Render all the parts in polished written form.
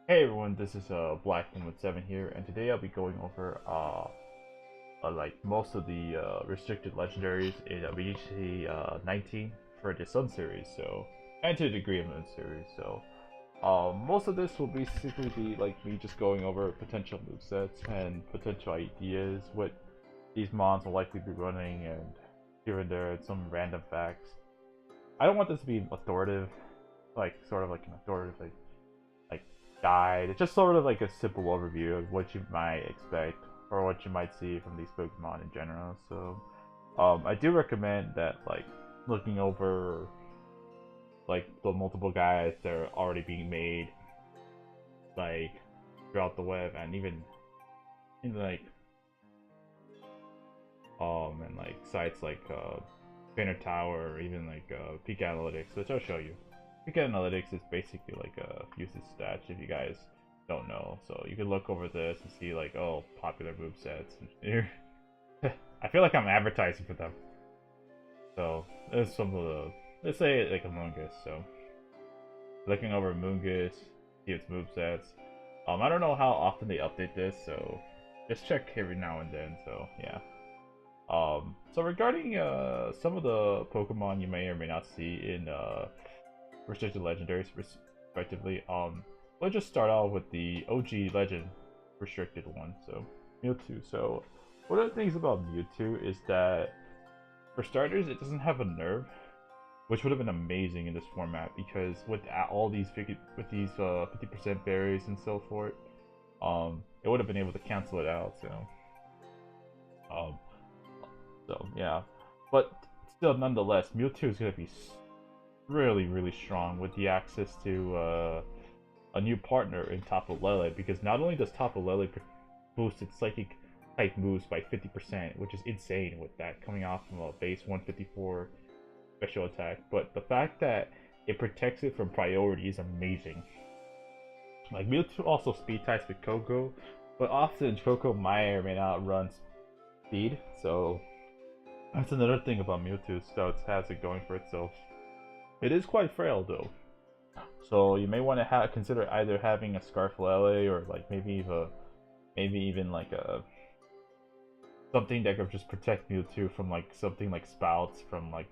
Hey everyone, this is Blackman with 7 here, and today I'll be going over like most of the restricted legendaries in VGC 19 for the Sun series, and to a degree of Moon series. Most of this will basically be like me just going over potential movesets and potential ideas, what these mons will likely be running, and here and there some random facts. I don't want this to be authoritative, like sort of like an authoritative like guide. It's just sort of like a simple overview of what you might expect or what you might see from these Pokemon in general. I do recommend that looking over like the multiple guides that are already being made like throughout the web, and even in and like sites like Trainer Tower, or even like Peak Analytics, which I'll show you. Peak Analytics is basically like a usage stats if you guys don't know. So you can look over this and see like, oh, popular movesets. I feel like I'm advertising for them. So there's some of the, let's say like Amoonguss. So looking over Amoonguss, see its movesets. I don't know how often they update this, so just check every now and then. So yeah. So regarding some of the Pokemon you may or may not see in restricted legendaries respectively, let's just start off with the OG legend restricted one, so Mewtwo. So one of the things about Mewtwo is that for starters it doesn't have a nerve, which would have been amazing in this format, because with all these 50% berries and so forth, it would have been able to cancel it out. Um, so yeah, but still, nonetheless, Mewtwo is gonna be really strong with the access to a new partner in Tapu Lele, because not only does Tapu Lele boost its psychic type moves by 50%, which is insane with that coming off from a base 154 special attack, but the fact that it protects it from priority is amazing. Like, Mewtwo also speed types with Koko, but often Koko might or may not run speed, so that's another thing about Mewtwo, so it has it going for itself. It is quite frail though, so you may want to consider either having a Scarflele, or like maybe even like a something that could just protect Mewtwo from like something like Spouts from like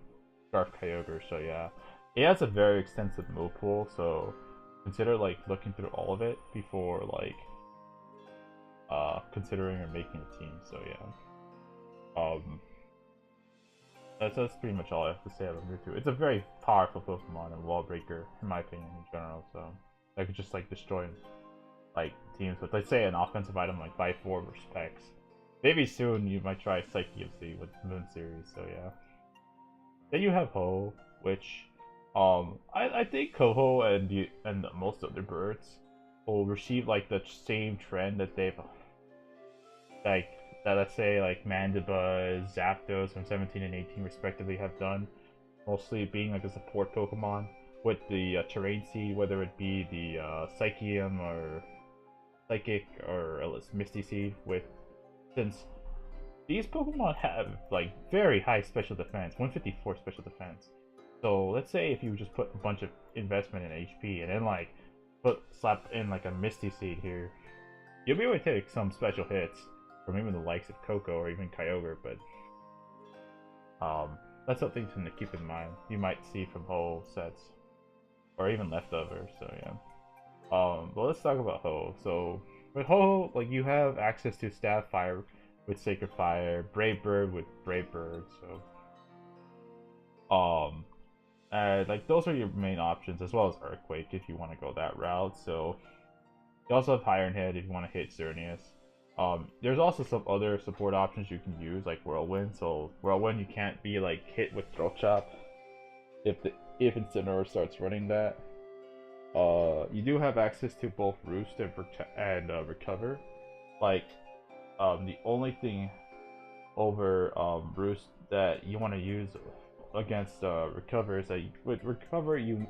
Scarf Kyogre. So yeah, it has a very extensive move pool, so consider like looking through all of it before like considering or making a team. So yeah, that's pretty much all I have to say about Mewtwo. It's a very powerful Pokemon and wall breaker, in my opinion, in general. So I could just like destroy like teams with, let's say, an offensive item like by 4 or Specs. Maybe soon you might try Psyche FC with Moon series. So yeah. Then you have Ho, which I think Koho and most other birds will receive like the same trend that they've like that, let's say, like Mandibuss, Zapdos from 17 and 18 respectively have done, mostly being like a support Pokemon with the Terrain Seed, whether it be the Psychium or Psychic or Misty Seed. Since these Pokemon have like very high special defense, 154 special defense. So let's say if you just put a bunch of investment in HP and then like slap in like a Misty Seed here, you'll be able to take some special hits from even the likes of Koko or even Kyogre, but that's something to keep in mind. You might see from whole sets or even leftovers. So yeah. But let's talk about Ho. So with Ho, like, you have access to Stab Fire with Sacred Fire, Brave Bird with Brave Bird. So like those are your main options, as well as Earthquake if you want to go that route. So you also have Iron Head if you want to hit Xerneas. There's also some other support options you can use, like Whirlwind. So Whirlwind, you can't be like hit with Throat Chop if Incineroar starts running that. You do have access to both Roost and Recover. Like, the only thing over Roost that you want to use against Recover is that with Recover you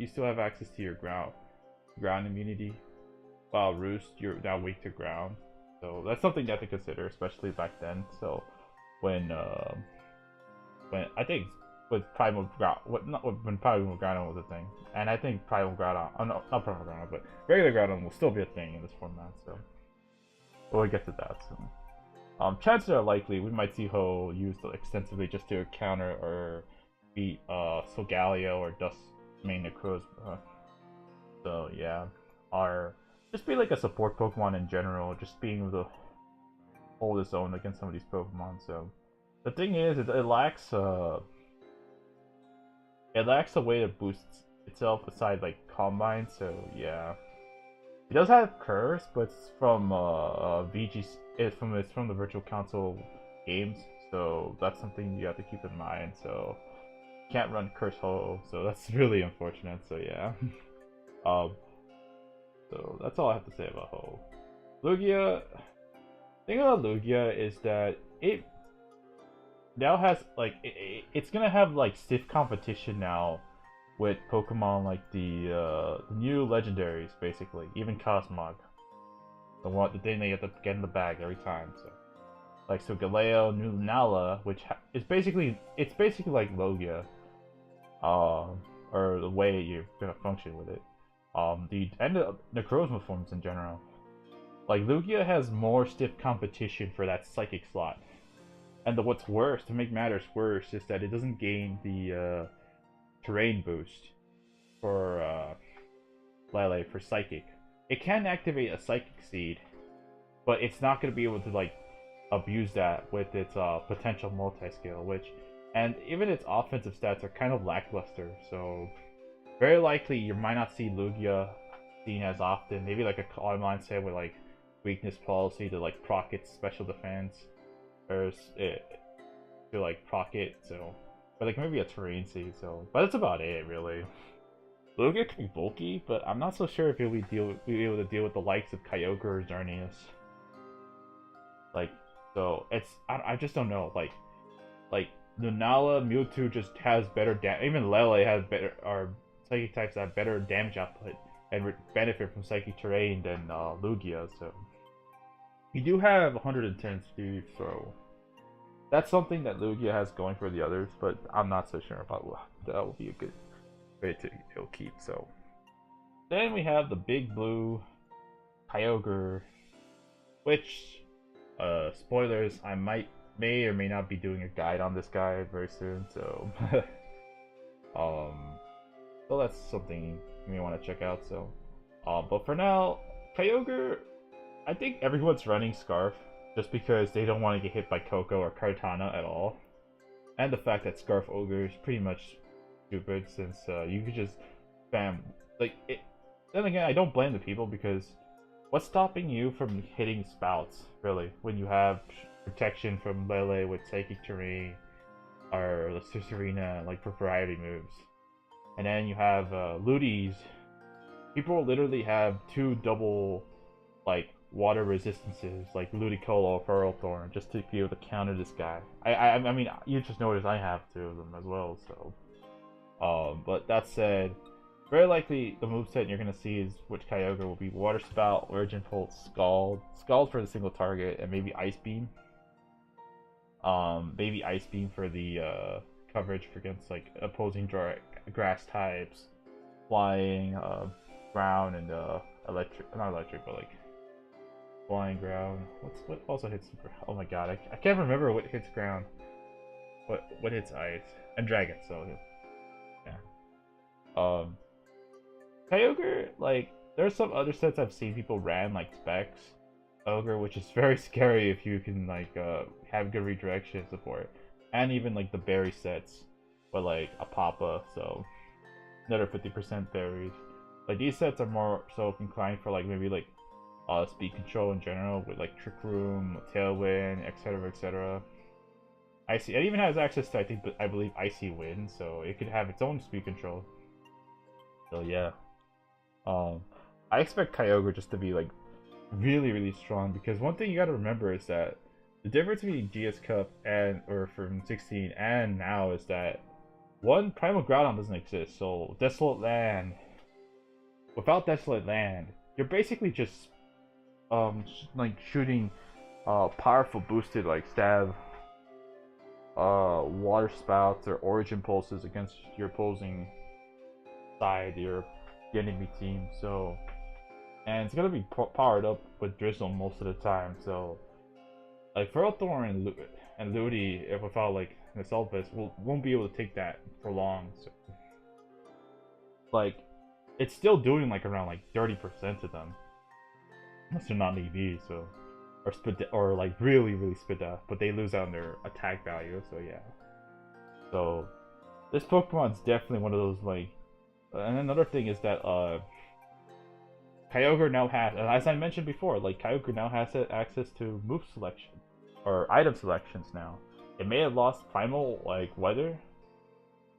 still have access to your ground immunity, while Roost, you're now weak to ground. So that's something you have to consider, especially back then. So when I think with Primal Groudon, when Primal Groudon was a thing, and I think Primal Groudon, oh no, not Primal Groudon, but regular Groudon will still be a thing in this format. So we'll get to that soon. Chances are likely we might see Ho used extensively just to counter or beat Solgaleo or Dust main Necros. So yeah, or just be like a support Pokemon in general, just being able to hold its own against some of these Pokemon. So the thing is, it lacks a way to boost itself aside like Combine. So yeah, it does have Curse, but it's from VGC. It's from the Virtual Console games. So that's something you have to keep in mind. So can't run Curse Ho, so that's really unfortunate. So yeah, so that's all I have to say about Ho. Lugia. The thing about Lugia is that it now has like it's gonna have like stiff competition now with Pokemon like the new Legendaries, basically, even Cosmog. The thing they have to get in the bag every time. So like Galeo, new Anala, which is basically like Lugia, or the way you're gonna function with it. The Crosnes Forms in general. Like Lugia has more stiff competition for that Psychic slot. And what's worse, to make matters worse, is that it doesn't gain the terrain boost for Lele for Psychic. It can activate a Psychic Seed, but it's not going to be able to like abuse that with its potential multi-skill, and even its offensive stats are kind of lackluster. So very likely you might not see Lugia seen as often. Maybe like a online set with like weakness policy to like proc its special defense, or to like proc it. So, but like maybe a terrain seed. So, but that's about it really. Lugia can be bulky, but I'm not so sure if it'll be able to deal with the likes of Kyogre or Xerneas. Like, so it's I just don't know. Like Lunala, Mewtwo just has better damage. Even Lele has better, or Psychic types have better damage output and benefit from Psychic terrain than Lugia. So you do have 110 speed, so that's something that Lugia has going for the others. But I'm not so sure about that will be a good way to keep. So then we have the Big Blue Kyogre, which spoilers, I may or may not be doing a guide on this guy very soon. So so that's something you may want to check out. So but for now, Kyogre, I think everyone's running Scarf just because they don't want to get hit by Koko or Kartana at all, and the fact that Scarf Ogre is pretty much stupid, since you could just spam like it. Then again, I don't blame the people, because what's stopping you from hitting Spouts really when you have protection from Lele with Psychic terrain or the Serena, like for variety moves, and then you have Ludis. People literally have 2 double like water resistances, like Ludicolo or Ferrothorn, just to be able to counter this guy. I mean, you just noticed I have 2 of them as well. So but that said, very likely the moveset you're going to see is which Kyogre will be Water Spout, Origin Pulse, Scald for the single target, and maybe Ice Beam. Maybe Ice Beam for the coverage against like opposing grass types, flying, ground, and electric. Not electric, but like flying ground. What also hits? Oh my god, I can't remember what hits ground. What hits ice and dragon? So yeah. Kyogre, like, there's some other sets I've seen people ran, like Specs Ogre, which is very scary if you can, like, have good redirection support. And even, like, the berry sets, but, like, a Papa, so another 50% berries. Like, these sets are more so inclined for, like, maybe, like, speed control in general, with, like, Trick Room, Tailwind, etc., etc. Icy, it even has access to, I believe, Icy Wind, so it could have its own speed control. So, yeah. I expect Kyogre just to be like really, really strong, because one thing you gotta remember is that the difference between GS Cup or from 16 and now is that one, Primal Groudon doesn't exist. So Desolate Land, without Desolate Land, you're basically just like shooting powerful boosted like stab water spouts or origin pulses against your opposing side, your the enemy team. So, and it's gonna be powered up with Drizzle most of the time. So, like Ferrothorn and Ludi, if without like an Assault Vest, won't be able to take that for long. So, like, it's still doing like around like 30% of them, unless they're not EV. So, or like really spit out, but they lose out on their attack value. So yeah. So this Pokemon's definitely one of those like. And another thing is that Kyogre now has, as I mentioned before, like Kyogre now has access to move selection or item selections now. It may have lost Primal like Weather,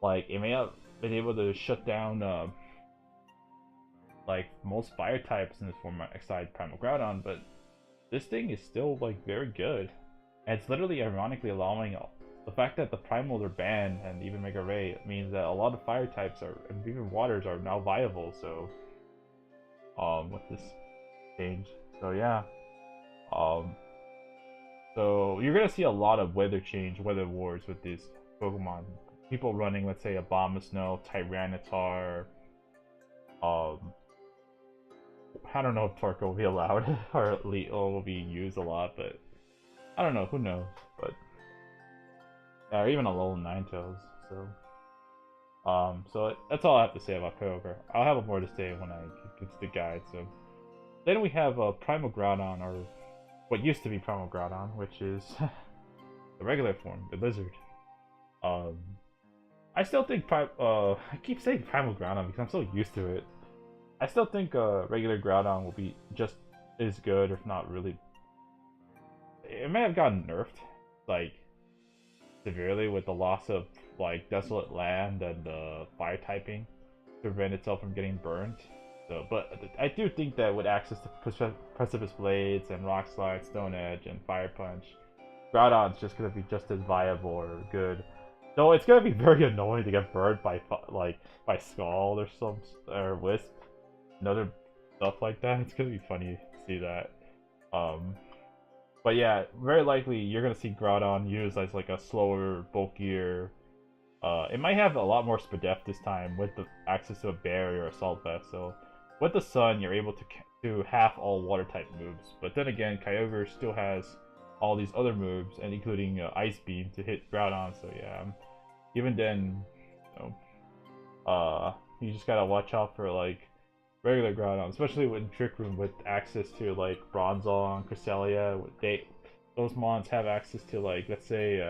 like it may have been able to shut down like most fire types in this format aside Primal Groudon, but this thing is still like very good. And it's literally ironically allowing the fact that the primals are banned and even Mega Ray means that a lot of fire types are and even waters are now viable. So with this change, so yeah, so you're gonna see a lot of weather wars with these Pokemon. People running, let's say, Abomasnow, Tyranitar. I don't know if Torkoal will be allowed or Lethal will be used a lot, but I don't know. Who knows? But or even a Alolan Ninetales. So that's all I have to say about Kyogre. I'll have more to say when I get to the guide. So then we have Primal Groudon, or what used to be Primal Groudon, which is the regular form, the lizard. I still think I keep saying Primal Groudon because I'm so used to it. I still think regular Groudon will be just as good, if not really. It may have gotten nerfed, like severely, with the loss of like Desolate Land and fire typing to prevent itself from getting burned. So, but I do think that with access to Precipice Blades and Rock Slide, Stone Edge, and Fire Punch, Groudon's just gonna be just as viable or good. Though it's gonna be very annoying to get burned by Scald or Wisp and other stuff like that. It's gonna be funny to see that. But yeah, very likely you're gonna see Groudon used as like a slower, bulkier. It might have a lot more Spadef this time with the access to a barrier or Assault Vest. So with the Sun, you're able to do half all water type moves. But then again, Kyogre still has all these other moves, and including Ice Beam to hit Groudon. So yeah, even then, you know, you just gotta watch out for like regular Groudon, especially with Trick Room with access to like Bronzong, Cresselia. Those mons have access to like, let's say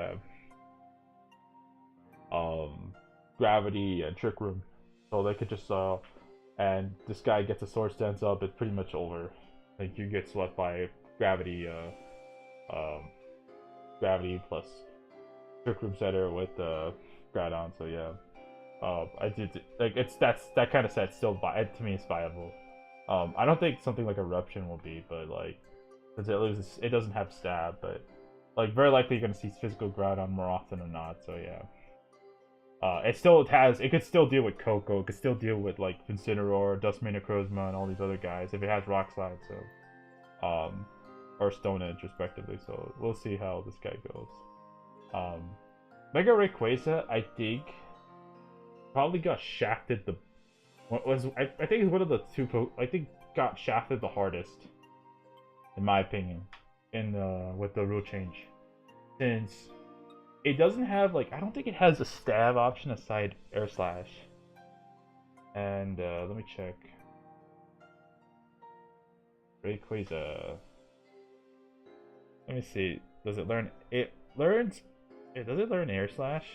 Gravity and Trick Room, so they could just and this guy gets a Sword Stance up, it's pretty much over. Like you get swept by Gravity, Gravity plus Trick Room Setter with Groudon. So yeah. I did like that kind of set still to me is viable. I don't think something like Eruption will be, but like because it doesn't have stab, but like very likely you're gonna see physical Groudon more often than not. So yeah, it could still deal with Coco, it could still deal with like Incineroar, Duskmane, Necrozma, and all these other guys if it has Rock Slide. So or Stone Edge respectively. So we'll see how this guy goes. Mega Rayquaza, I think, probably got shafted I think it's one of the two I think got shafted the hardest, in my opinion, in with the rule change, since it doesn't have like, I don't think it has a stab option aside Air Slash. And let me check. Rayquaza. Let me see. Does it learn? Does it learn Air Slash?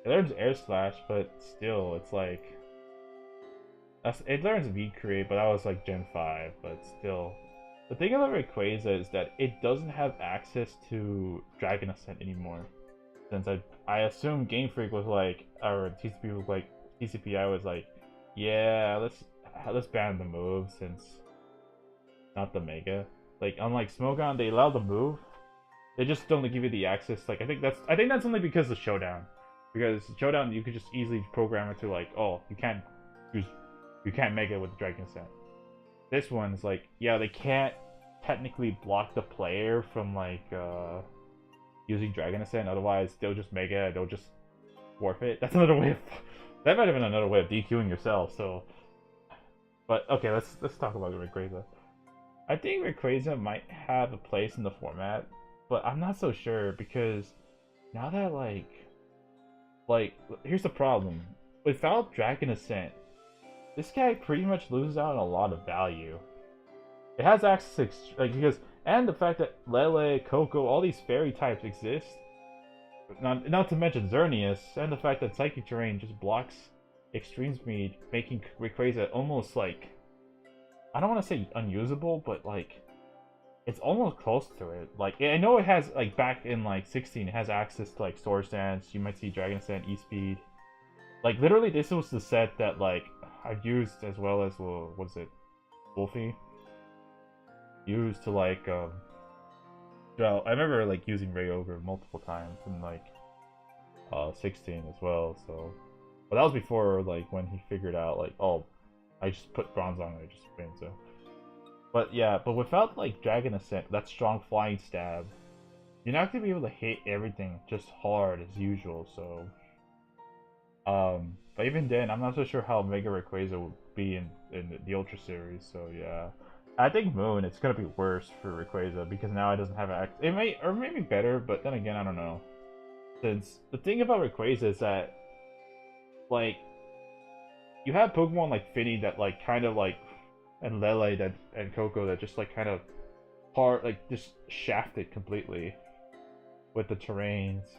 It learns Air Slash, but still, it's like it learns V Create, but that was like Gen 5. But still, the thing about Rayquaza is that it doesn't have access to Dragon Ascent anymore. Since I assume Game Freak was like, or TCPI was like, yeah, let's ban the move since not the Mega. Like unlike Smogon, they allow the move. They just don't give you the access. Like I think that's only because of Showdown. Because Showdown, you could just easily program it to like, oh, you can't Mega with the Dragon Ascent. This one's like, yeah, they can't technically block the player from like using Dragon Ascent. Otherwise, they'll just Mega. They'll just forfeit. That's another way of. That might have been another way of DQing yourself. So, but okay, let's talk about Rayquaza. I think Rayquaza might have a place in the format, but I'm not so sure because now that like here's the problem. Without Dragon Ascent, this guy pretty much loses out on a lot of value. It has access to, like, because, and the fact that Lele, Coco, all these fairy types exist, not to mention Xerneas, and the fact that Psychic Terrain just blocks Extreme Speed, making Rayquaza almost like, I don't want to say unusable, but like, it's almost close to it. Like, I know it has, like, back in like 16, it has access to like Swords Dance, you might see Dragon Ascent, E-Speed. Like, literally, this was the set that, like, I've used as well as, what is it, Wolfie? Used to, like, well, I remember, like, using Kyogre multiple times in, like, 16 as well, so. But that was before, like, when he figured out, like, oh, I just put Bronze on it, I just win, so. But, yeah, but without, like, Dragon Ascent, that strong flying stab, you're not gonna be able to hit everything just hard as usual, so. But even then, I'm not so sure how Mega Rayquaza would be in the Ultra Series, so yeah. I think Moon, it's gonna be worse for Rayquaza, because now it doesn't have access. It may, or maybe better, but then again, I don't know. Since, the thing about Rayquaza is that, like, you have Pokemon like Finny that, like, kind of, like, and Lele that, and Coco that just, like, kind of, hard, like, just shafted completely with the terrains.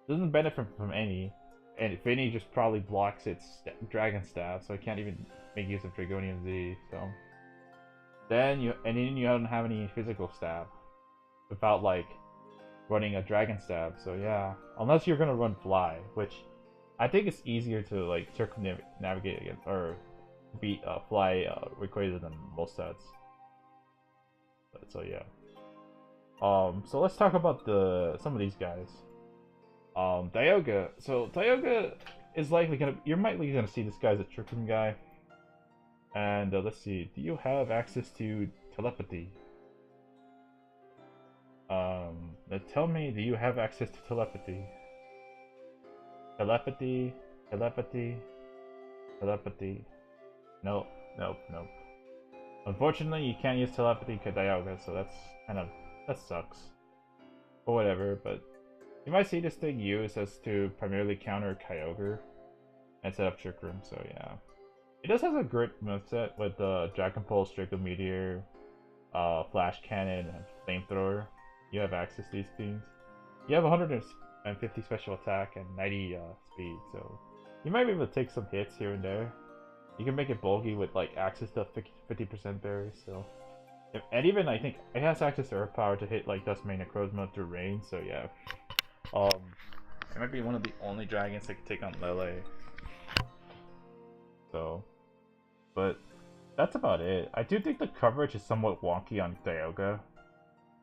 Doesn't benefit from any. And Finny just probably blocks its Dragon Staff, so it can't even make use of Dragonian Z, so. Then you don't have any physical stab without, like, running a Dragon Stab, so yeah. Unless you're gonna run Fly, which I think it's easier to, like, circumnavigate against, or beat Fly Rayquaza than most sets. But, so yeah. So let's talk about some of these guys. Dialga. So Dialga is likely gonna, you're likely gonna see this guy as a Trick Room guy. And let's see, do you have access to telepathy? Tell me, do you have access to telepathy? Telepathy, telepathy, telepathy. Nope, nope, nope. Unfortunately, you can't use telepathy to Dialga, so that's kind of, that sucks. But whatever, but you might see this thing used as to primarily counter Kyogre and set up Trick Room, so yeah. It does have a great moveset with Dragon Pulse, Draco Meteor, Flash Cannon, and Flamethrower. You have access to these things. You have 150 special attack and 90 speed, so you might be able to take some hits here and there. You can make it bulky with, like, access to 50% berries, so. And even, I think, it has access to Earth Power to hit, like, Duskmane and Crozma through rain, so yeah. It might be one of the only dragons that can take on Lele. So, but that's about it. I do think the coverage is somewhat wonky on Dialga,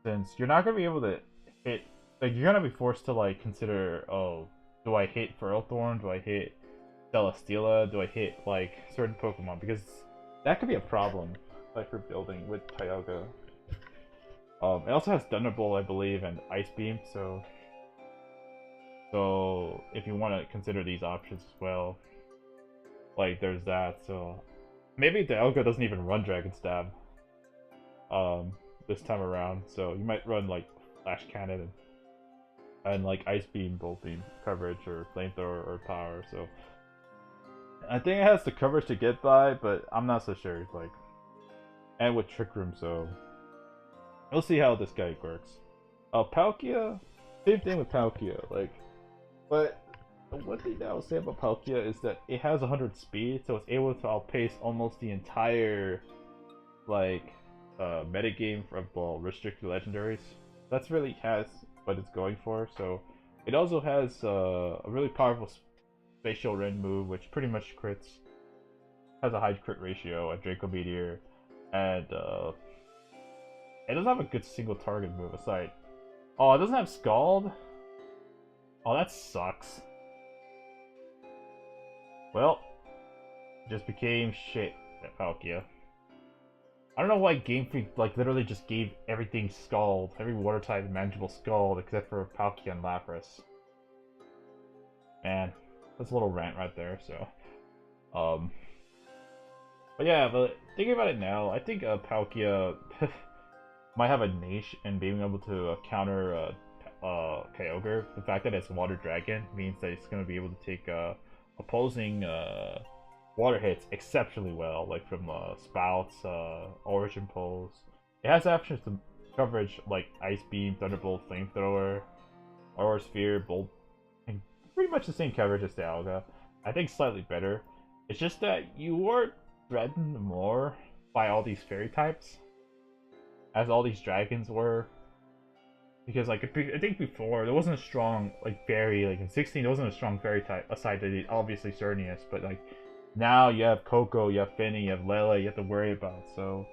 since you're not gonna be able to hit. Like, you're gonna be forced to, like, consider, oh, do I hit Ferrothorn? Do I hit Celesteela? Do I hit, like, certain Pokemon? Because that could be a problem, like, for building with Dialga. It also has Thunderbolt, I believe, and Ice Beam, so if you want to consider these options as well, like, there's that. So maybe Dialga doesn't even run Dragon Stab this time around, so you might run, like, Flash Cannon and like Ice Beam, Bolt Beam coverage, or Flamethrower, or Power. So I think it has the coverage to get by, but I'm not so sure. Like, and with Trick Room, so we'll see how this guy works. Palkia, same thing with Palkia. Like, but one thing that I will say about Palkia is that it has 100 speed, so it's able to outpace almost the entire, like, metagame of, well, restricted legendaries. That's really has what it's going for. So it also has a really powerful Spatial Rend move, which pretty much crits, has a high crit ratio, a Draco Meteor, and it doesn't have a good single target move aside. Oh, it doesn't have Scald? Oh, that sucks. Well, it just became shit at Palkia. I don't know why Game Freak like literally just gave everything Scald, every water type manageable Scald except for Palkia and Lapras. Man, that's a little rant right there. So, but yeah, but thinking about it now, I think Palkia might have a niche in being able to counter Kyogre. The fact that it's Water Dragon means that it's going to be able to take opposing water hits exceptionally well, like from Spouts, Origin Pulse. It has options to coverage like Ice Beam, Thunderbolt, Flamethrower, Aura Sphere, Bolt, and pretty much the same coverage as Dialga. I think slightly better. It's just that you are threatened more by all these fairy types, as all these dragons were. Because like I think before there wasn't a strong like fairy, like in 16 there wasn't a strong fairy type aside to the obviously Cernius, but like now you have Coco, you have Finny, you have Lele, you have to worry about. So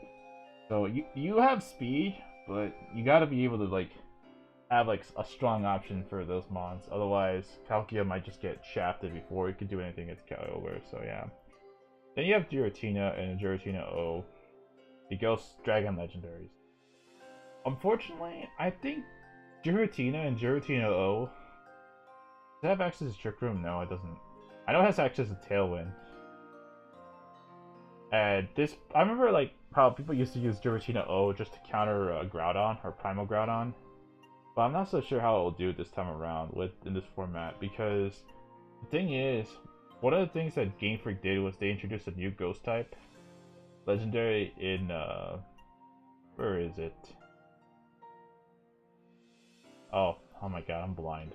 you have speed, but you got to be able to like have like a strong option for those mons. Otherwise, Palkia might just get shafted before he can do anything against Kyogre. So yeah. Then you have Giratina and Giratina O, the Ghost Dragon Legendaries. Unfortunately, I think Giratina and Giratina O. Does it have access to Trick Room? No, it doesn't. I know it has access to Tailwind. And this, I remember like how people used to use Giratina O just to counter Groudon or Primal Groudon, but I'm not so sure how it will do this time around in this format, because the thing is, one of the things that Game Freak did was they introduced a new Ghost type legendary in where is it? Oh my god, I'm blind.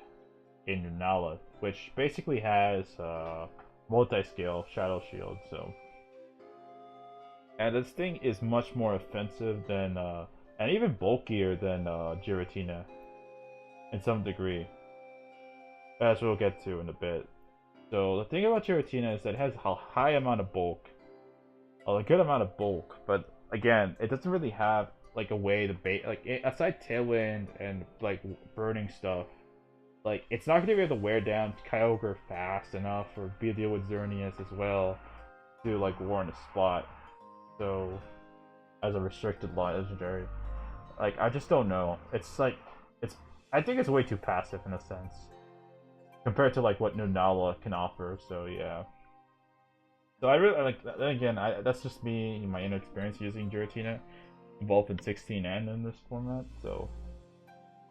In Anala, which basically has multi-scale Shadow Shield, so. And this thing is much more offensive than, and even bulkier than Giratina, in some degree, as we'll get to in a bit. So the thing about Giratina is that it has a high amount of bulk, a good amount of bulk, but again, it doesn't really have like a way to bait, like aside Tailwind and like burning stuff, like it's not gonna be able to wear down Kyogre fast enough or be deal with Xerneas as well to like warrant a spot. So as a restricted legendary, like I just don't know. It's like I think it's way too passive in a sense compared to like what Nunala can offer. So yeah. So I really like. Then again, that's just me, my inexperience using Giratina, both in 16 and in this format. So,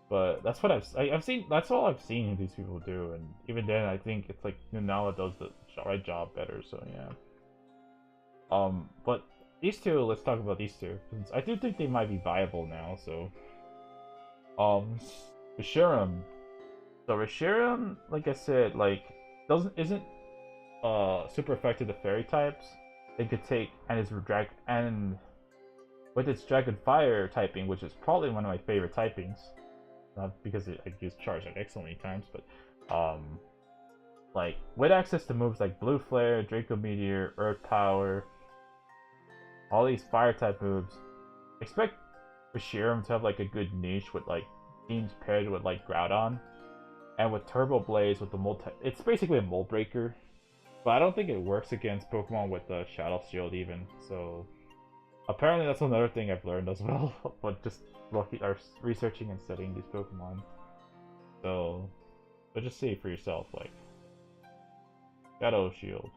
but that's what I've seen. That's all I've seen these people do, and even then, I think it's like Nunala does the right job better. So yeah. But these two, let's talk about these two, since I do think they might be viable now. So, Reshiram. So Reshiram, like I said, like isn't super effective to fairy types. It could take and with its Dragon Fire typing, which is probably one of my favorite typings, not because I use Charge X so many times, but like with access to moves like Blue Flare, Draco Meteor, Earth Power, all these fire type moves, expect Reshiram to have like a good niche with like teams paired with like Groudon, and with Turbo Blaze with the it's basically a Mold Breaker. But I don't think it works against Pokemon with the Shadow Shield even, so apparently that's another thing I've learned as well, but just researching and studying these Pokemon. So, but just see it for yourself, like, Shadow Shield.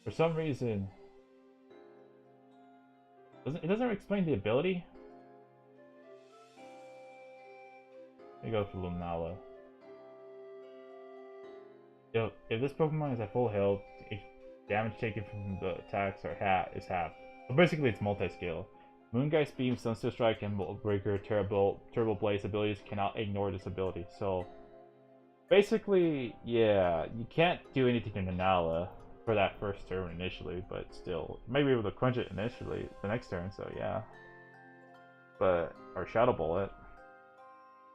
For some reason, it doesn't explain the ability? Let me go for Lunala. If this Pokemon is at full health, damage taken from the attacks is half. So basically it's multi-scale. Moongeist Beam, Sunstone Strike, and Mold Breaker, Turbo Blaze abilities cannot ignore this ability. So basically, yeah, you can't do anything in Anala for that first turn initially, but still, you might be able to crunch it initially the next turn, so yeah. Or Shadow Bullet.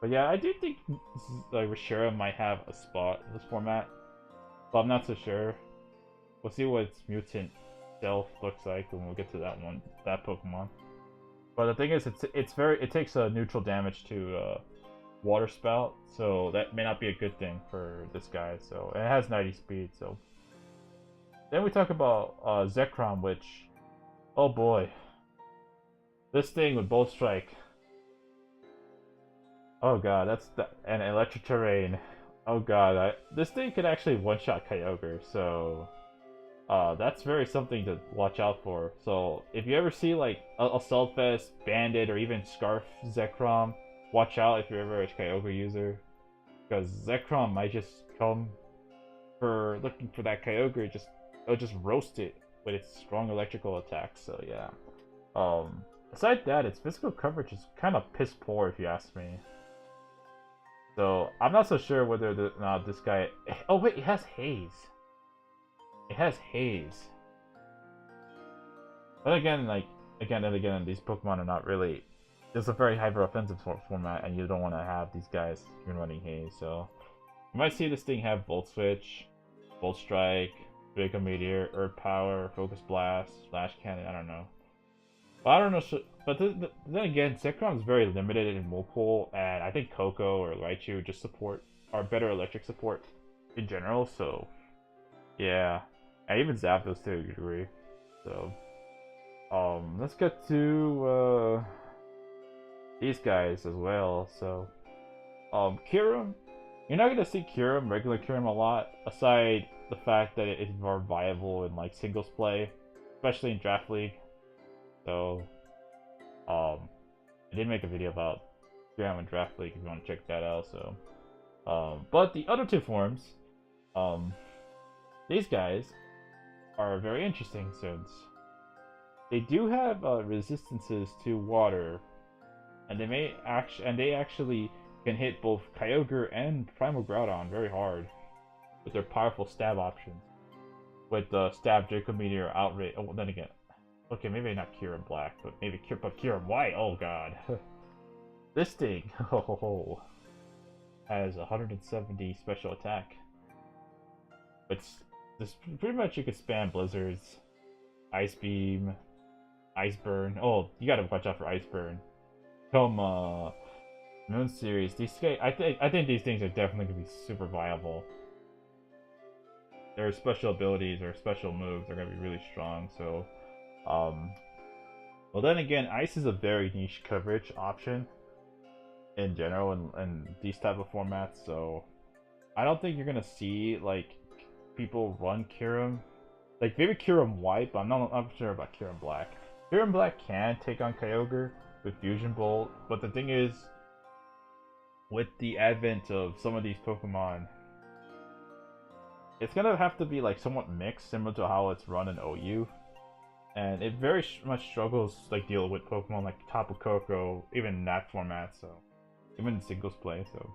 But yeah, I do think like Reshiram might have a spot in this format, but I'm not so sure. We'll see what its mutant self looks like when we get to that Pokemon. But the thing is, it takes a neutral damage to Water Spout, so that may not be a good thing for this guy. So and it has 90 speed, so Then we talk about Zekrom, which, oh boy, this thing with Bolt Strike. Oh god, an electric terrain. Oh god, this thing could actually one-shot Kyogre, so that's very something to watch out for. So if you ever see like a Saltfest, Bandit, or even Scarf Zekrom, watch out if you're ever a Kyogre user, because Zekrom might just come for looking for that Kyogre. It'll just roast it with its strong electrical attacks. So yeah. Aside that, its physical coverage is kind of piss poor if you ask me. So I'm not so sure whether this guy. Oh wait, it has haze. It has haze. But again, like again and again, these Pokemon are not really. It's a very hyper offensive format, and you don't want to have these guys even running haze. So you might see this thing have Volt Switch, Volt Strike, Draco Meteor, Earth Power, Focus Blast, Flash Cannon. I don't know. But I don't know. But then again, Zekrom is very limited in move pool, and I think Koko or Raichu just are better electric support in general. So yeah, and even Zapdos to a degree. So let's get to these guys as well. So Kyurem, you're not gonna see regular Kyurem a lot, aside the fact that it's more viable in like singles play, especially in Draft League. So I did make a video about Kyurem and Draft League if you want to check that out. So but the other two forms, these guys are very interesting since they do have resistances to water, and they actually can hit both Kyogre and Primal Groudon very hard with their powerful stab options. With the stab, Draco Meteor, Outrage. Oh, then again, okay, maybe not Kyurem Black, but maybe Kyurem White. Oh god, this thing has 170 special attack. This pretty much you could spam Blizzards, Ice Beam, Ice Burn. Oh, you gotta watch out for Ice Burn. Come Moon Series. These guys, I think these things are definitely gonna be super viable. Their special abilities or special moves are gonna be really strong. So, well then again, Ice is a very niche coverage option in general in these type of formats. So, I don't think you're gonna see like people run Kyurem, like maybe Kyurem White, but I'm sure about Kyurem Black. Kyurem Black can take on Kyogre with Fusion Bolt, but the thing is, with the advent of some of these Pokemon, it's gonna have to be like somewhat mixed, similar to how it's run in OU, and it very much struggles like deal with Pokemon like Tapu Koko, even in that format. So even in singles play, so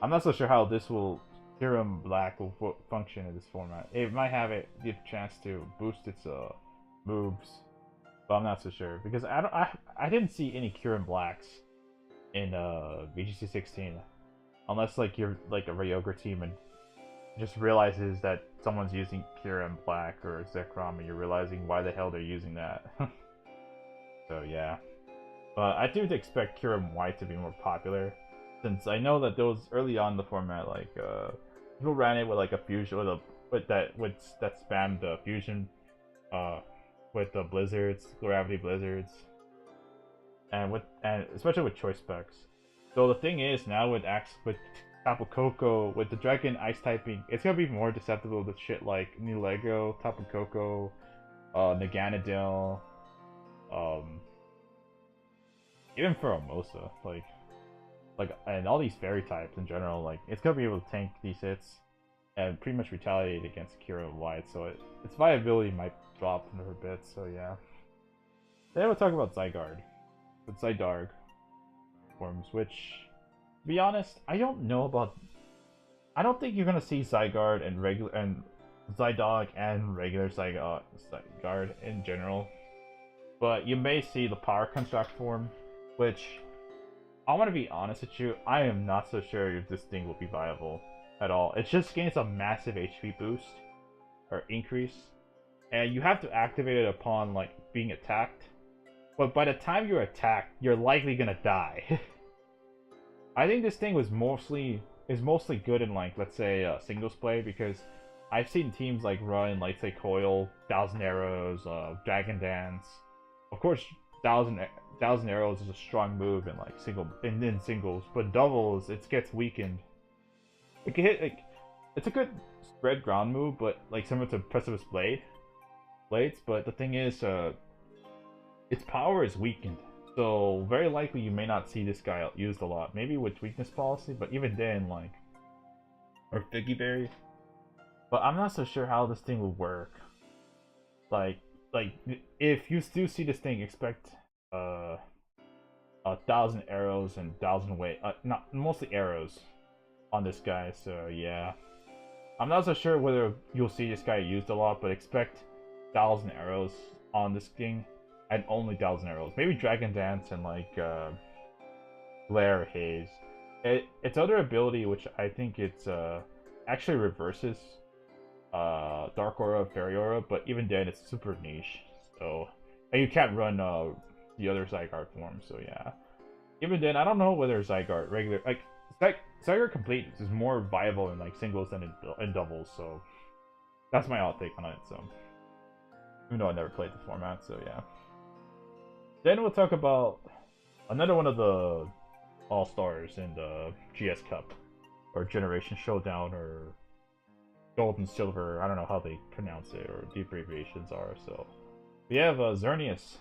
I'm not so sure how this will Kyurem Black will function in this format. It might have the chance to boost its moves, but I'm not so sure because I didn't see any Kyurem Blacks in VGC 16, unless like you're like a Ryogre team and just realizes that someone's using Kyurem Black or Zekrom, and you're realizing why the hell they're using that. So yeah, but I do expect Kyurem White to be more popular, since I know that those early on in the format, like people ran it with like a fusion with that spammed the fusion with the blizzards, gravity blizzards, and especially with choice specs. So the thing is now with Tapu Koko, with the Dragon Ice typing, it's gonna be more susceptible to shit like Nilego, Tapu Koko, Naganadel, even Pheromosa, and all these fairy types in general. Like it's gonna be able to tank these hits and pretty much retaliate against Kyurem White. So its viability might drop in a bit. So yeah. Then we'll talk about Zygarde, with Zygarde forms, which, to be honest, I don't know about. I don't think you're gonna see Zygarde and Zydog and regular Zygarde in general, but you may see the Power Construct form, which I want to be honest with you, I am not so sure if this thing will be viable at all. It just gains a massive HP boost or increase, and you have to activate it upon like being attacked. But by the time you're attacked, you're likely gonna die. I think this thing is mostly good in like, let's say, singles play, because I've seen teams like run like say Coil, Thousand Arrows, Dragon Dance. Of course, Thousand Arrows is a strong move in like in singles, but doubles it gets weakened. It can hit like it's a good spread ground move, but like similar to Precipice Blades. But the thing is, its power is weakened. So very likely you may not see this guy used a lot. Maybe with weakness policy, but even then, like, or Figgy Berry. But I'm not so sure how this thing will work. Like if you do see this thing, expect 1,000 arrows and 1,000 weight. Not mostly arrows on this guy. So yeah, I'm not so sure whether you'll see this guy used a lot, but expect 1,000 arrows on this thing. And only 1,000 arrows. Maybe Dragon Dance and like Glare Haze. Its other ability, which I think it's actually reverses Dark Aura, Fairy Aura, but even then it's super niche. So and you can't run the other Zygarde form. So yeah, even then I don't know whether Zygarde regular like Zygarde Complete is more viable in like singles than in doubles. So that's my outtake on it. So even though I never played the format, so yeah. Then we'll talk about another one of the All-Stars in the GS Cup, or Generation Showdown, or Gold and Silver. I don't know how they pronounce it, or the abbreviations are. So we have Xerneas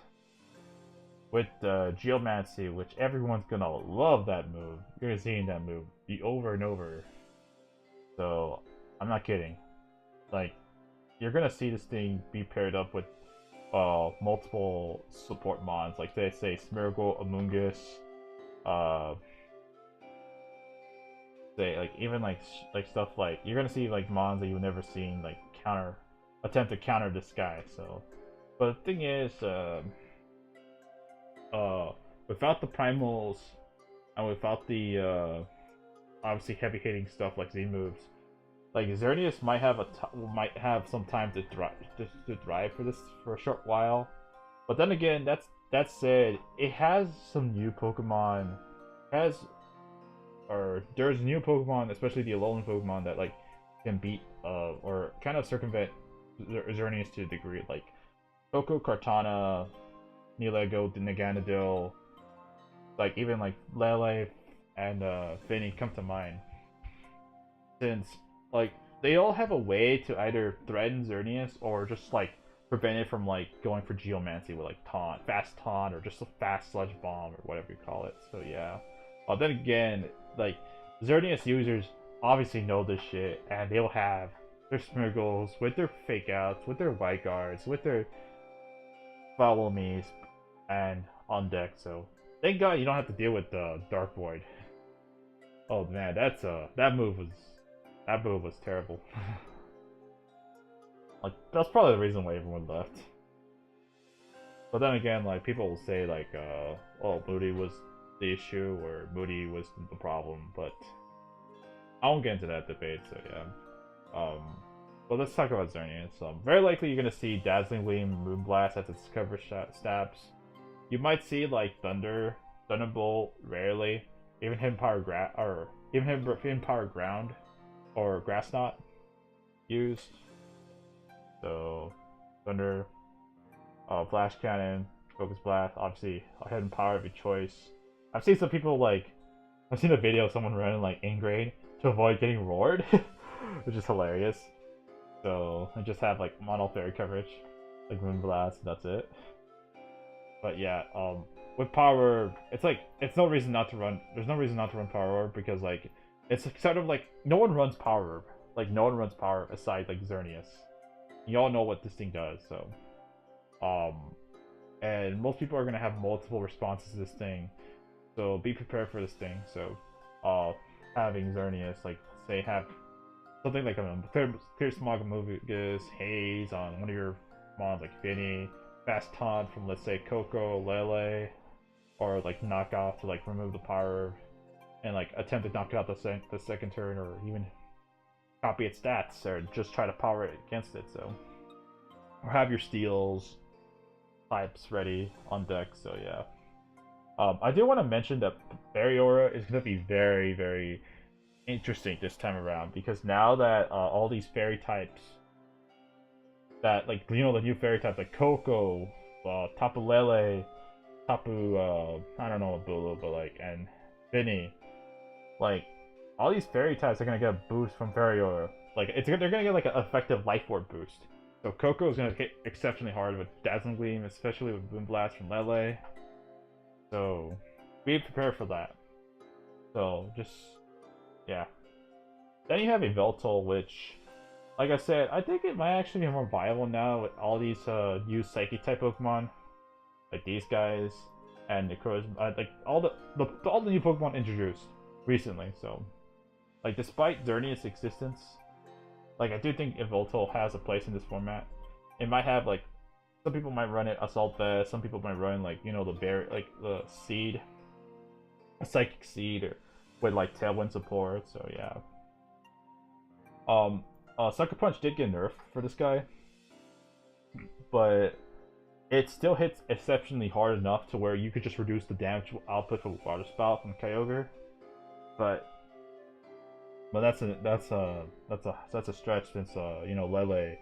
with Geomancy, which everyone's gonna love that move. You're gonna see that move be over and over. So I'm not kidding. Like, you're gonna see this thing be paired up with multiple support mons, like they say Smeargle, Amoonguss, say like even like stuff like you're gonna see like mons that you've never seen like attempt to counter this guy. So, but the thing is, without the primals and without the obviously heavy hitting stuff like Z moves, like Xerneas might have some time to thrive for a short while, but then again, that said, it has some new Pokemon. There's new Pokemon, especially the Alolan Pokemon that like can beat or kind of circumvent Xerneas to a degree. Like Koko, Kartana, Nilego, Naganadel, like even like Lele and Finny come to mind, since like they all have a way to either threaten Xerneas or just like prevent it from like going for Geomancy with like fast taunt, or just a fast sludge bomb or whatever you call it. So yeah. Then again, like Xerneas users obviously know this shit, and they'll have their Smeargles with their fake outs, with their white guards, with their follow me's, and on deck. So thank God you don't have to deal with the Dark Void. Oh man, that move was terrible. Like, that's probably the reason why everyone left. But then again, like, people will say, like, oh, Moody was the issue, or Moody was the problem, but I won't get into that debate, so yeah. But let's talk about Xerneas. Very likely you're gonna see Dazzling Gleam, Moonblast as its coverage stabs. You might see, like, Thunderbolt, rarely. Even Hidden Power Ground, or Grass Knot used. So, Thunder, Flash Cannon, Focus Blast, obviously a Hidden Power of your choice. I've seen some people I've seen a video of someone running like Ingrain to avoid getting roared, which is hilarious. So, I just have like Mono Fairy coverage, like Moonblast, that's it. But yeah, with Power, it's no reason not to run. There's no reason not to run Power Orb, because like it's sort of like no one runs Power Orb. Like no one runs Power Orb aside like Xerneas. You all know what this thing does, so and most people are gonna have multiple responses to this thing, so be prepared for this thing. So having Xerneas, like say have something like a Clear Smog Amoonguss, Haze on one of your mons like Finny, Fast Taunt from, let's say, Koko, Lele, or like knock off to like remove the power and like attempt to knock it out the second turn, or even copy its stats, or just try to power it against it. So, or have your steals types ready on deck. So yeah, I do want to mention that Fairy Aura is going to be very, very interesting this time around, because now that all these fairy types, that like you know the new fairy types like Coco, Tapu Lele, Tapu I don't know Bulu, but like and Vinny, like all these fairy types are gonna get a boost from Fairy Aura. Like they're gonna get like an effective Life Orb boost. So Coco is gonna hit exceptionally hard with Dazzling Gleam, especially with Moonblast from Lele. So be prepared for that. So just yeah. Then you have Yveltal, which, like I said, I think it might actually be more viable now with all these new Psychic type Pokemon, like these guys and the Crows, like all the new Pokemon introduced recently. So, like despite Xerneas' existence, like I do think Yveltal has a place in this format. It might have like some people might run it Assault Vest, some people might run like you know the bear like the Seed, a Psychic Seed, or with like Tailwind support. So yeah. Sucker Punch did get nerfed for this guy, but it still hits exceptionally hard enough to where you could just reduce the damage output from Water Spout from Kyogre. But that's a stretch since you know Lele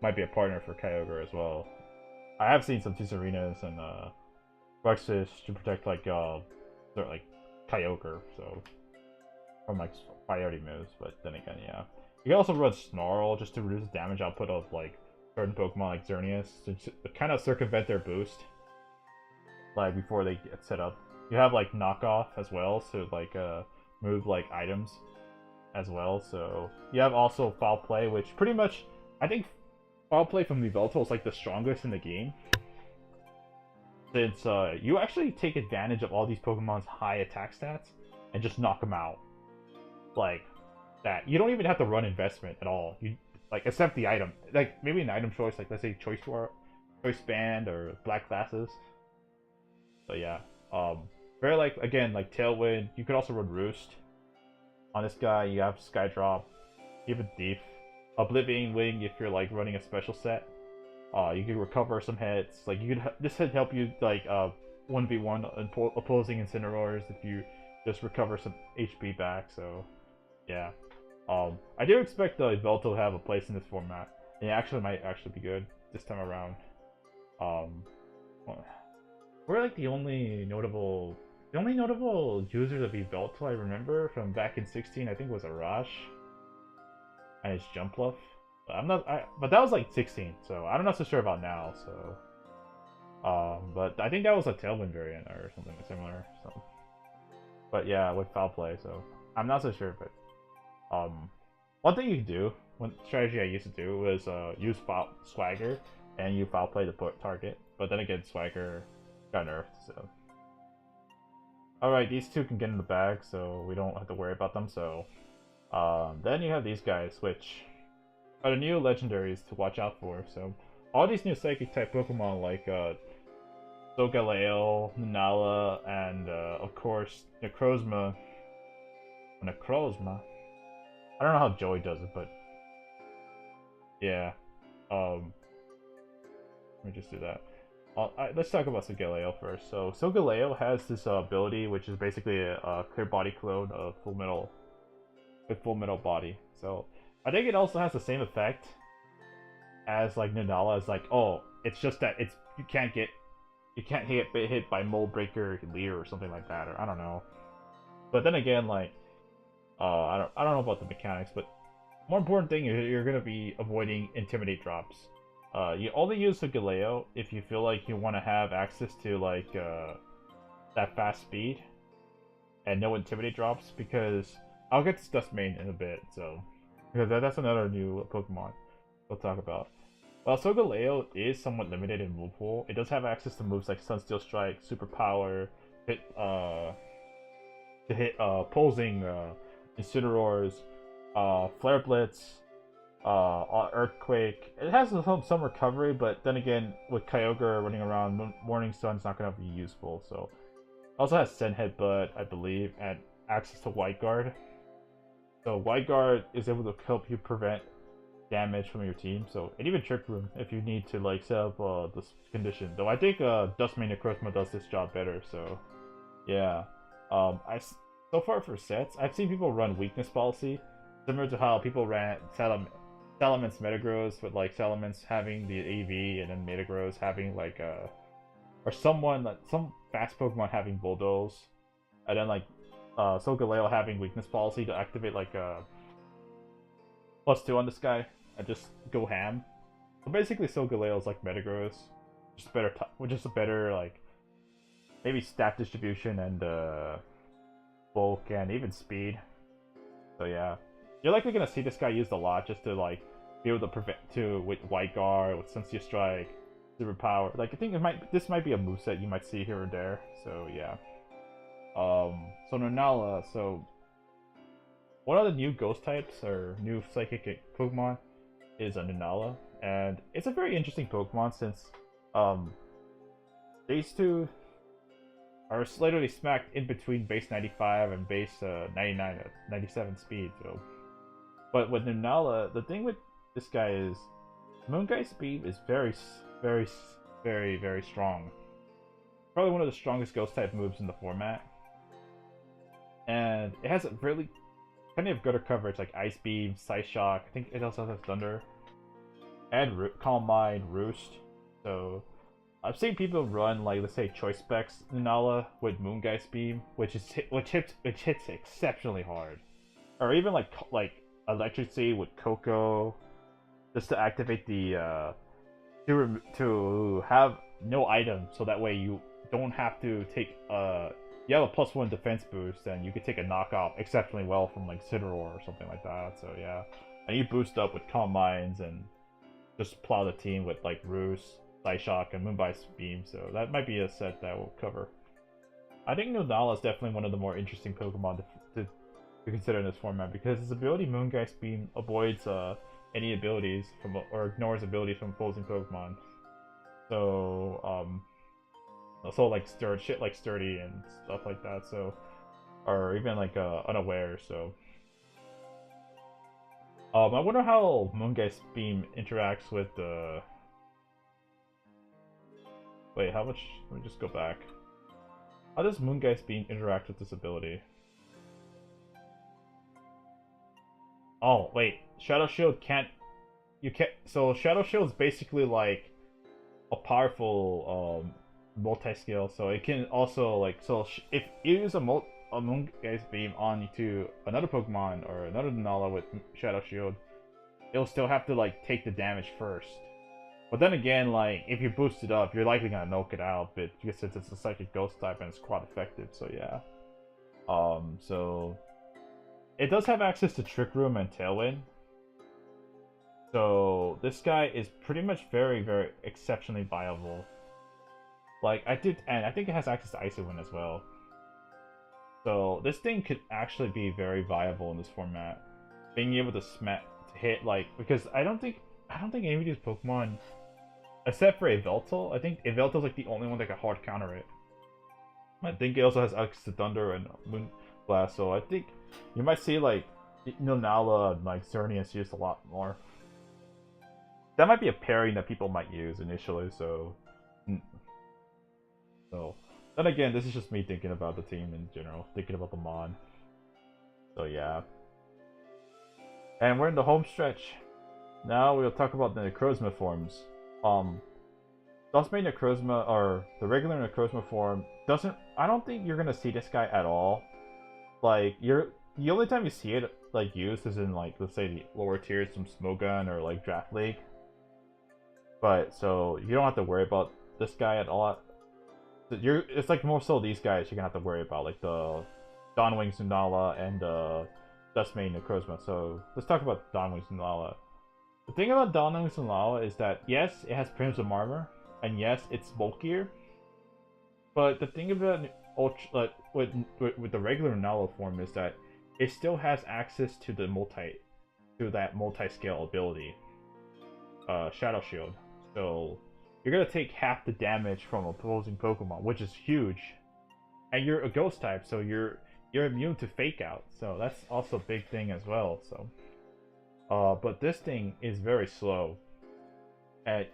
might be a partner for Kyogre as well. I have seen some Tisarinas and Rexus to protect like Kyogre, so from like priority moves. But then again, yeah. You can also run Snarl just to reduce the damage output of like certain Pokemon like Xerneas to kind of circumvent their boost, like before they get set up. You have like Knockoff as well, so like move like items as well. So you have also Foul Play, which pretty much I think Foul Play from Yveltal is like the strongest in the game, since you actually take advantage of all these Pokemon's high attack stats and just knock them out. Like that, you don't even have to run investment at all. You like accept the item, like maybe an item choice, like let's say Choice Band or Black Glasses. So yeah, very like again like Tailwind. You could also run Roost on this guy. You have Skydrop, even Thief, Oblivion Wing if you're like running a special set. You can recover some hits. Like you could this could help you like 1v1 opposing Incineroars if you just recover some HP back. So yeah. I do expect Yveltal to have a place in this format. It actually might actually be good this time around. We're like the only notable users of Yveltal I remember from back in 16. I think was Arash and his Jumpluff. But that was like 16, so I'm not so sure about now. So, but I think that was a Tailwind variant or something similar. So, but yeah, with Foul Play. So I'm not so sure, but. One thing you can do, one strategy I used to do was use Swagger and you Foul Play the target, but then again Swagger got nerfed, so. Alright, these two can get in the bag, so we don't have to worry about them, so. Then you have these guys, which are the new Legendaries to watch out for, so. All these new Psychic type Pokemon like Solgaleo, Anala, and of course Necrozma. I don't know how Joey does it, but yeah. Let me just do that. Let's talk about Solgaleo first. So Solgaleo has this ability, which is basically a clear body clone of Full Metal Body. So I think it also has the same effect as like Nanala. It's like, oh, it's just that you can't get hit by Mold Breaker, Leer, or something like that, or I don't know. But then again, like. I don't know about the mechanics, but more important thing is you're gonna be avoiding Intimidate drops. You only use the Galeo if you feel like you want to have access to like that fast speed and no Intimidate drops, because I'll get to Dustmane in a bit, so because that's another new Pokemon we'll talk about. While Solgaleo is somewhat limited in move pool, it does have access to moves like Sunsteel Strike, Superpower, hit opposing Incineroars, Flare Blitz, Earthquake. It has some recovery, but then again, with Kyogre running around, Morning Sun's not going to be useful. So, it also has Send Headbutt, I believe, and access to White Guard. So White Guard is able to help you prevent damage from your team. So, and even Trick Room if you need to like set up this condition. Though I think Dustmane Necrozma does this job better. So, yeah. so far for sets, I've seen people run weakness policy, similar to how people ran Salamence Metagross with like Salamence having the AV and then Metagross having like or some fast Pokemon having Bulldoze, and then like Solgaleo having weakness policy to activate like +2 on this guy and just go ham. So basically Solgaleo is like Metagross, just better, with just a better like maybe stat distribution and bulk and even speed. So yeah, you're likely gonna see this guy used a lot just to like be able to prevent with White Guard, with Sincere Strike, Superpower. Like I think this might be a moveset you might see here or there. So yeah. So Anala, so one of the new ghost types or new psychic Pokemon is a Anala, and it's a very interesting Pokemon since these two are literally smacked in between base 95 and base 99 at 97 speed. So, but with Anala, the thing with this guy is Moonguy's Beam is very strong. Probably one of the strongest ghost type moves in the format. And it has a really plenty of gutter coverage like Ice Beam, Psy Shock. I think it also has Thunder. And Calm Mind, Roost. So I've seen people run like, let's say, Choice Specs Anala with Moongeist Beam, which hits exceptionally hard. Or even like Electricity with Coco, just to activate the to have no item, so that way you don't have to take you have a +1 defense boost, and you can take a knockoff exceptionally well from like Cineroar or something like that. So yeah, and you boost up with Calm Minds and just plow the team with like Roost, Psyshock, and Moonbite Beam. So that might be a set that we'll cover. I think Nodala is definitely one of the more interesting Pokemon to consider in this format, because his ability Moongeist Beam avoids any abilities from or ignores abilities from opposing Pokemon. So also like sturdy and stuff like that. So, or even like unaware. So, I wonder how Moongeist Beam interacts with the. Wait, how much? Let me just go back. How does Moongeist Beam interact with this ability? Oh wait, Shadow Shield can't. You can't. So Shadow Shield is basically like a powerful multi-scale, so it can also like, so if you use a Moongeist Beam onto another Pokemon or another Nala with Shadow Shield, it'll still have to like take the damage first. But then again, like if you boost it up, you're likely gonna knock it out, but because it's a Psychic Ghost type and it's quite effective, so yeah. So it does have access to Trick Room and Tailwind. So this guy is pretty much very exceptionally viable. Like I think it has access to Icy Wind as well. So this thing could actually be very viable in this format. Being able to hit like, because I don't think any of these Pokemon, except for Yveltal, I think Yveltal's like the only one that can hard counter it. I think it also has access to Thunder and Moonblast, so I think you might see like Nala and like Xerneas used a lot more. That might be a pairing that people might use initially, so then again, this is just me thinking about the team in general, thinking about the mod. So yeah. And we're in the home stretch. Now we'll talk about the Necrozma forms. Dustmane Necrozma, or the regular Necrozma form, I don't think you're gonna see this guy at all. Like, the only time you see it like used is in like, let's say the lower tiers, some Smogon or like Draft League. But so you don't have to worry about this guy at all. It's like more so these guys you're gonna have to worry about, like the Dawnwing Sunala and Dustmane Necrozma. So let's talk about Dawnwing Sunala. The thing about Dawnwing Sunala is that yes, it has Prism Armor, and yes, it's bulkier. But the thing about with the regular Nala form is that it still has access to that multi-scale ability, Shadow Shield. So you're gonna take half the damage from opposing Pokemon, which is huge. And you're a Ghost type, so you're immune to Fake Out. So that's also a big thing as well. So, but this thing is very slow. And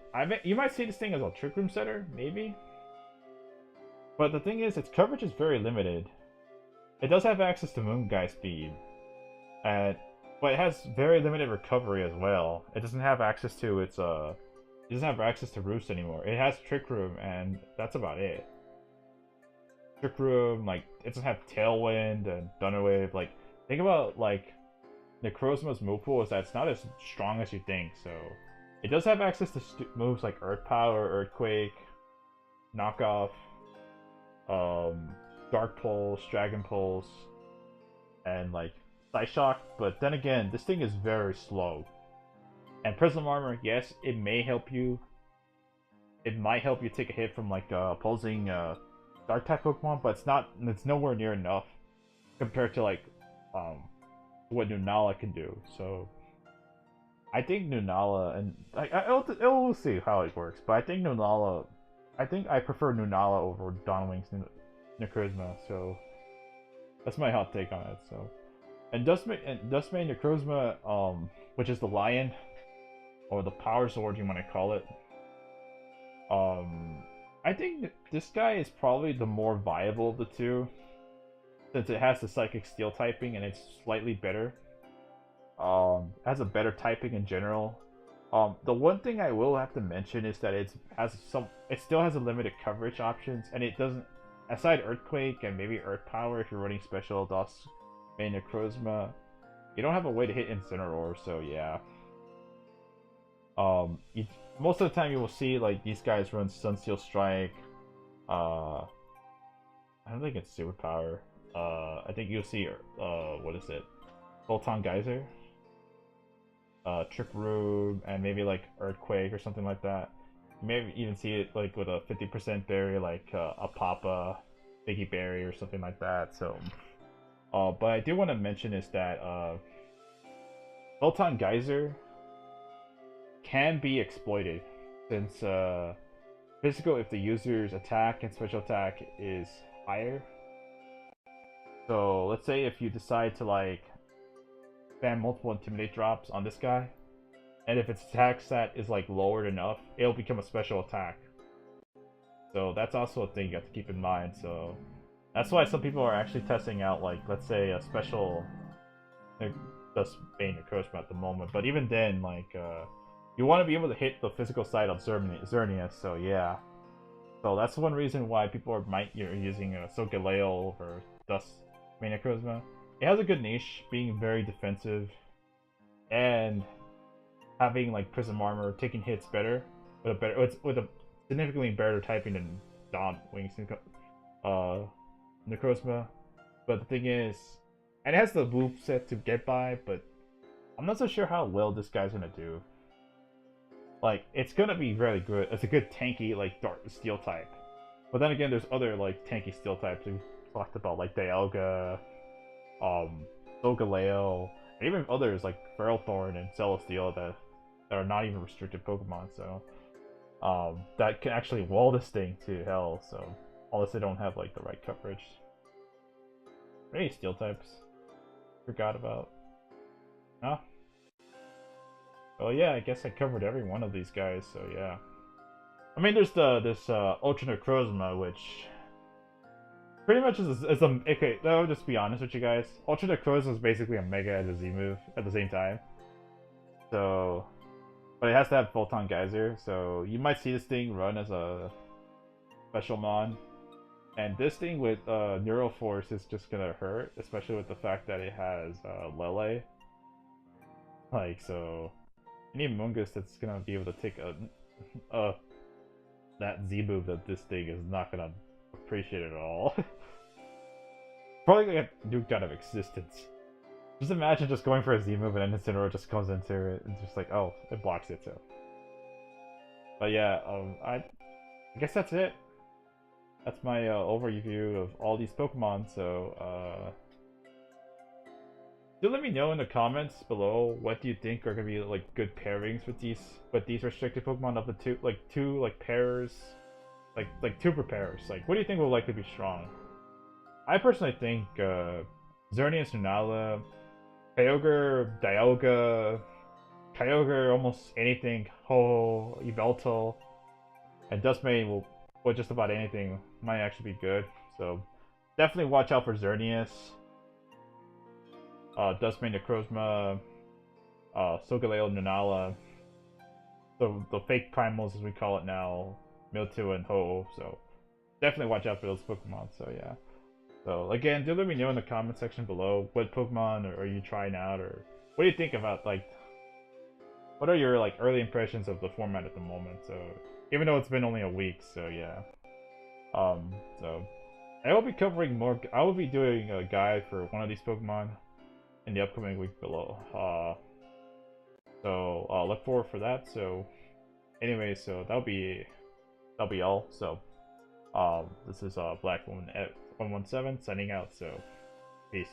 you might see this thing as a Trick Room setter, maybe. But the thing is, its coverage is very limited. it does have access to Moonguy speed, and but it has very limited recovery as well. It doesn't have access to its it doesn't have access to Roost anymore. It has Trick Room, and that's about it. Trick Room, like, it doesn't have Tailwind and Thunder Wave. Like, think about, like, Necrozma's move pool is that it's not as strong as you think, so it does have access to moves like Earth Power, Earthquake, Knockoff, Dark Pulse, Dragon Pulse, and like Psyshock, but then again, this thing is very slow. And Prism Armor, yes, it may help you. It might help you take a hit from like opposing Dark type Pokemon, but it's nowhere near enough compared to like what Lunala can do. So I think Lunala, and we'll see how it works, but I think Lunala, I prefer Lunala over Dawnwing's Necrozma, so that's my hot take on it. So, and Dustmane Necrozma, which is the lion, or the power sword you want to call it, I think this guy is probably the more viable of the two, since it has the Psychic Steel typing and it's slightly better. Has a better typing in general. The one thing I will have to mention is that it still has a limited coverage options, and it doesn't, aside Earthquake and maybe Earth Power if you're running Special Dustmane Necrozma, you don't have a way to hit Incineroar, so yeah. Most of the time you will see like these guys run Sunsteel Strike. I don't think it's Superpower. I think you'll see what is it? Photon Geyser, Trick Room, and maybe like Earthquake or something like that. You may even see it like with a 50% berry, like a Papa, Biggie Berry, or something like that. So, but I do want to mention is that Photon Geyser can be exploited, since physical if the user's attack and special attack is higher. So let's say if you decide to like spam multiple Intimidate drops on this guy, and if its attack stat is like lowered enough, it'll become a special attack. So that's also a thing you have to keep in mind. So that's why some people are actually testing out, like, let's say a special Dustmane Necrozma at the moment. But even then, like, you want to be able to hit the physical side of Xerneas, so yeah. So that's one reason why people you're using Solgaleo over Dustmane Necrozma. It has a good niche, being very defensive, and having like Prism Armor, taking hits better, with a significantly better typing than Dawnwing's Necrozma. But the thing is, and it has the move set to get by, but I'm not so sure how well this guy's gonna do. Like, it's gonna be very good. It's a good tanky, like, Dark Steel type. But then again, there's other, like, tanky Steel types we talked about, like Dialga, Solgaleo, and even others like Ferrothorn and Celesteela that are not even restricted Pokemon, so that can actually wall this thing to hell, so unless they don't have, like, the right coverage. Any Steel types? Forgot about. Huh? Well, yeah, I guess I covered every one of these guys, so yeah. I mean, there's this Ultra Necrozma, which pretty much is a okay. I'll just be honest with you guys. Ultra Necrozma is basically a Mega and a Z move at the same time. So, but it has to have Photon Geyser, so you might see this thing run as a special mon. And this thing with Neural Force is just gonna hurt, especially with the fact that it has Lele. Like, so any Mungus that's gonna be able to take that Z move that this thing is not gonna appreciate it at all. Probably gonna get nuked out of existence. Just imagine just going for a Z move and then Incineroar just comes into it and just like, oh, it blocks it too. But yeah, I guess that's it. That's my overview of all these Pokemon, so do let me know in the comments below what do you think are gonna be like good pairings with these restricted Pokemon of the two pairs, like two pairs. Like, what do you think will likely be strong? I personally think Xerneas, Anala, Kyogre, Dialga, Kyogre, almost anything, Ho, and Dustmane will just about anything might actually be good. So Definitely watch out for Xerneas. Dustmane, Necrozma, Solgaleo, Nanala, the fake primals as we call it now, Mewtwo and Ho. So definitely watch out for those Pokemon. So yeah. So again, do let me know in the comment section below what Pokemon are you trying out, or what do you think about, like, what are your like early impressions of the format at the moment? So even though it's been only a week, so yeah. So I will be covering more. I will be doing a guide for one of these Pokemon in the upcoming week below. So look forward for that. So anyway, so that'll be all. So this is Black Woman at 117 signing out. So peace.